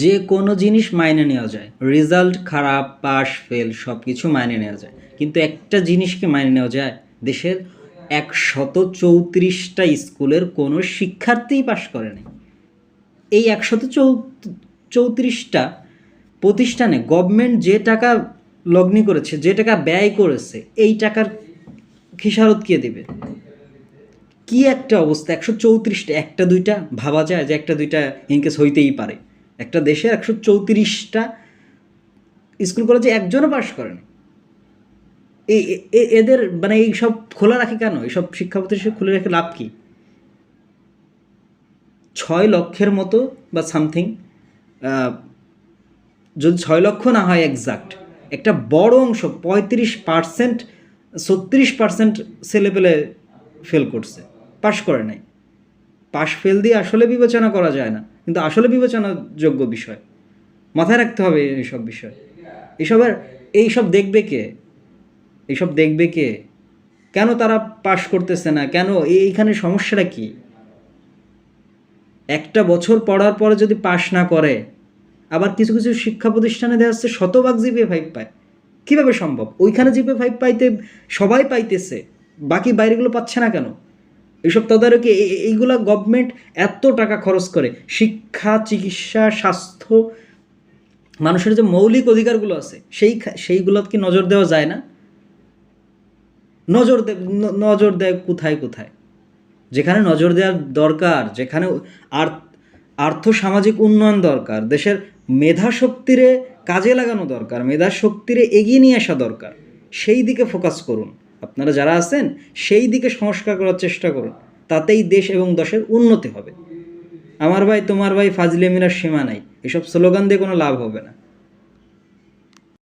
যে কোনো জিনিস মাইনে নেওয়া যায়, রেজাল্ট খারাপ, পাস ফেল সব কিছু মাইনে নেওয়া যায়, কিন্তু একটা জিনিসকে মাইনে নেওয়া যায়, দেশের 134টা স্কুলের কোনো শিক্ষার্থীই পাশ করে নাই। এই 134টা প্রতিষ্ঠানে গভর্নমেন্ট যে টাকা লগ্নি করেছে, যে টাকা ব্যয় করেছে, এই টাকার খেসারত কে দেবে? কি একটা অবস্থা! 134টা, একটা দুইটা ভাবা যায় যে একটা দুইটা ইনকেস হইতেই পারে? একটা দেশে 134টা স্কুল কলেজে একজনও পাশ করেনি। এদের মানে এই সব খোলা রাখে কেন? এইসব শিক্ষা প্রতিষ্ঠান খুলে রেখে লাভ কি? 6 লক্ষের মতো বা সামথিং, যদি 6 লক্ষ না হয় এক্সাক্ট, একটা বড় অংশ 35%, 36% ছেলেপেলে ফেল করছে, পাশ করে নাই। পাশ ফেল দিয়ে আসলে বিবেচনা করা যায় না, কিন্তু আসলে বিবেচনাযোগ্য বিষয়। মাথায় রাখতে হবে এইসব বিষয়। এইসব দেখবে কে? এইসব দেখবে কে? কেন তারা পাশ করতেছে না? কেন? এইখানে সমস্যাটা কি? একটা বছর পড়ার পরে যদি পাশ না করে, আবার কিছু কিছু শিক্ষা প্রতিষ্ঠানে দেখা যাচ্ছে শতভাগ GPA 5 পায়। কীভাবে সম্ভব? ওইখানে GPA 5 পাইতে সবাই পাইতেছে, বাকি বাইরেগুলো পাচ্ছে না কেন? এইসব তদারকি, এইগুলা গভর্নমেন্ট এত টাকা খরচ করে শিক্ষা, চিকিৎসা, স্বাস্থ্য, মানুষের যে মৌলিক অধিকারগুলো আছে সেইগুলো কি নজর দেওয়া যায় না? নজর দেয় কোথায় কোথায়? যেখানে নজর দেওয়ার দরকার, যেখানে আর্থ সামাজিক উন্নয়ন দরকার, দেশের মেধাশক্তিরে কাজে লাগানো দরকার, মেধাশক্তিরে এগিয়ে নিয়ে আসা দরকার, সেই দিকে ফোকাস করুন। আপনারা যারা আছেন সেই দিকে সংস্কার করার চেষ্টা করুন, তাতেই দেশ এবং দেশের উন্নতি হবে। আমার ভাই তোমার ভাই, ফাজলিমিরার সীমা নাই, এসব স্লোগান দিয়ে কোনো লাভ হবে না।